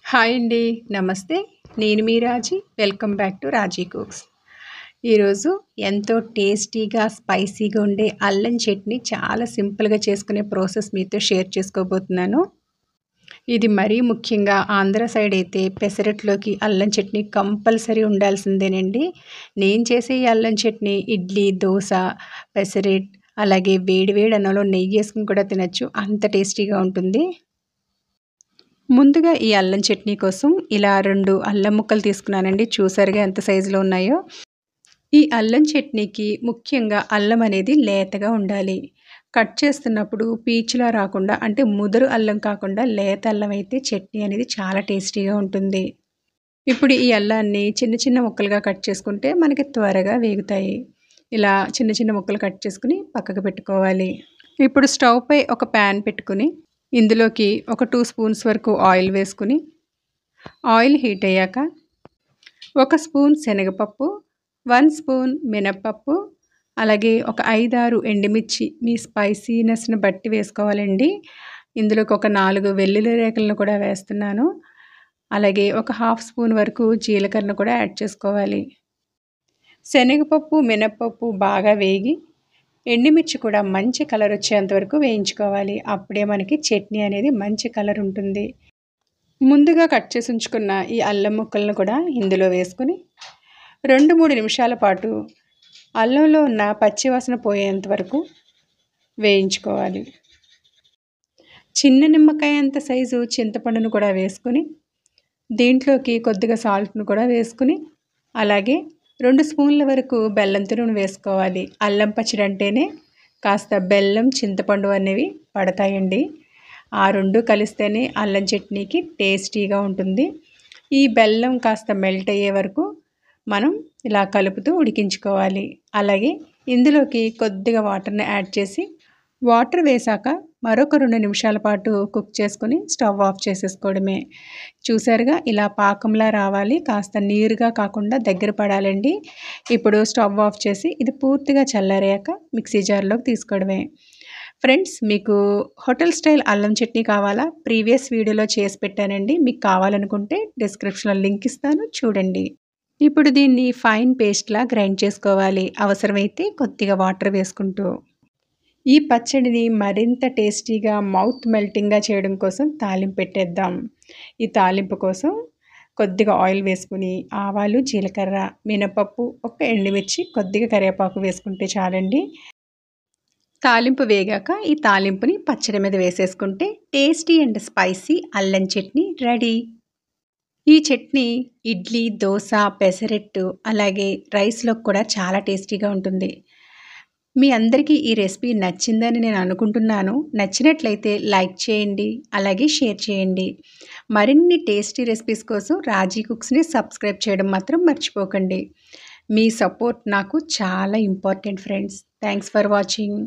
Hi అండి. నమస్తే. నేను మీ Raji. Welcome back to Raji cooks. ఈరోజు ఎంతో టేస్టీగా, స్పైసీగా ఉండే అల్లం చట్నీ చాలా సింపుల్‌గా చేసుకునే ప్రాసెస్ మీతో షేర్ చేసుకోబోతున్నాను. ఇది మరీ ముఖ్యంగా ఆంధ్ర సైడ్ అయితే పెసరట్లోకి అల్లం చట్నీ కంపల్సరీ ఉండాల్సిందేనండి. నేను చేసే ఈ అల్లం చట్నీ ఇడ్లీ, దోస, పెసరట్ అలాగే వేడి వేడి అన్నంలో నెయ్యేసుకొని కూడా తినొచ్చు. అంత టేస్టీగా ఉంటుంది. ముందుగా ఈ అల్లం చట్నీ కోసం ఇలా 2 అల్లం ముక్కలు తీసుకున్నానండి. చూసారుగా ఎంత సైజులో ఉన్నాయో. ఈ అల్లం చట్నీకి ముఖ్యంగా అల్లం అనేది లేతగా ఉండాలి. కట్ చేస్తున్నప్పుడు పీచులా రాకుండా అంటే ముదురు అల్లం కాకుండా లేత అల్లం అయితే చట్నీ అనేది చాలా టేస్టీగా ఉంటుంది. ఇప్పుడు ఈ అల్లాన్ని చిన్న చిన్న ముక్కలుగా కట్ చేసుకుంటే మనకి త్వరగా వేగుతాయి. ఇలా చిన్న చిన్న ముక్కలు కట్ చేసుకుని పక్కకు పెట్టుకోవాలి. ఇప్పుడు స్టవ్ పై ఒక ప్యాన్ పెట్టుకుని ఇందులోకి ఒక 2 స్పూన్స్ వరకు ఆయిల్ వేసుకుని ఆయిల్ హీట్ అయ్యాక 1 స్పూన్ శనగపప్పు, 1 స్పూన్ మినప్పప్పు, అలాగే ఒక 5-6 ఎండుమిర్చి మీ స్పైసీనెస్ని బట్టి వేసుకోవాలండి. ఇందులోకి ఒక 4 వెల్లుల్లి రేకలను కూడా వేస్తున్నాను. అలాగే ఒక హాఫ్ స్పూన్ వరకు జీలకర్రను కూడా యాడ్ చేసుకోవాలి. శనగపప్పు, మినప్పప్పు బాగా వేగి ఎండుమిర్చి కూడా మంచి కలర్ వచ్చేంత వరకు వేయించుకోవాలి. అప్పుడే మనకి చట్నీ అనేది మంచి కలర్ ఉంటుంది. ముందుగా కట్ చేసి ఉంచుకున్న ఈ అల్లం ముక్కలను కూడా ఇందులో వేసుకొని 2-3 నిమిషాల పాటు అల్లంలో ఉన్న పచ్చివాసన పోయేంత వరకు వేయించుకోవాలి. చిన్న నిమ్మకాయ అంత సైజు చింతపండును కూడా వేసుకుని దీంట్లోకి కొద్దిగా సాల్ట్ను కూడా వేసుకుని అలాగే 2 స్పూన్ల వరకు బెల్లం తురుమును వేసుకోవాలి. అల్లం పచ్చడి అంటేనే కాస్త బెల్లం, చింతపండు అనేవి పడతాయండి. ఆ 2 కలిస్తేనే అల్లం చట్నీకి టేస్టీగా ఉంటుంది. ఈ బెల్లం కాస్త మెల్ట్ అయ్యే వరకు మనం ఇలా కలుపుతూ ఉడికించుకోవాలి. అలాగే ఇందులోకి కొద్దిగా వాటర్ని యాడ్ చేసి వాటర్ వేసాక మరొక 2 నిమిషాల పాటు కుక్ చేసుకొని స్టవ్ ఆఫ్ చేసేసుకోవడమే. చూసారుగా ఇలా పాకంలా రావాలి. కాస్త నీరుగా కాకుండా దగ్గర పడాలండి. ఇప్పుడు స్టవ్ ఆఫ్ చేసి ఇది పూర్తిగా చల్లారాక మిక్సీ జార్లోకి తీసుకోవడమే. ఫ్రెండ్స్, మీకు హోటల్ స్టైల్ అల్లం చట్నీ కావాలా? ప్రీవియస్ వీడియోలో చేసి పెట్టానండి. మీకు కావాలనుకుంటే డిస్క్రిప్షన్లో లింక్ ఇస్తాను, చూడండి. ఇప్పుడు దీన్ని ఫైన్ పేస్ట్లా గ్రైండ్ చేసుకోవాలి. అవసరమైతే కొద్దిగా వాటర్ వేసుకుంటూ. ఈ పచ్చడిని మరింత టేస్టీగా మౌత్ మెల్టింగ్గా చేయడం కోసం తాలింపు పెట్టేద్దాం. ఈ తాలింపు కోసం కొద్దిగా ఆయిల్ వేసుకుని ఆవాలు, జీలకర్ర, మినపప్పు, ఒక ఎండుమిర్చి, కొద్దిగా కరివేపాకు వేసుకుంటే చాలండి. తాలింపు వేగాక ఈ తాలింపుని పచ్చడి మీద వేసేసుకుంటే టేస్టీ అండ్ స్పైసీ అల్లం చట్నీ రెడీ. ఈ చట్నీ ఇడ్లీ, దోస, పెసరట్టు అలాగే రైస్లోకి కూడా చాలా టేస్టీగా ఉంటుంది. మీ అందరికీ ఈ రెసిపీ నచ్చిందని నేను అనుకుంటున్నాను. నచ్చినట్లయితే లైక్ చేయండి, అలాగే షేర్ చేయండి. మరిన్ని టేస్టీ రెసిపీస్ కోసం రాజీ కుక్స్ని సబ్స్క్రైబ్ చేయడం మాత్రం మర్చిపోకండి. మీ సపోర్ట్ నాకు చాలా important friends. Thanks for watching.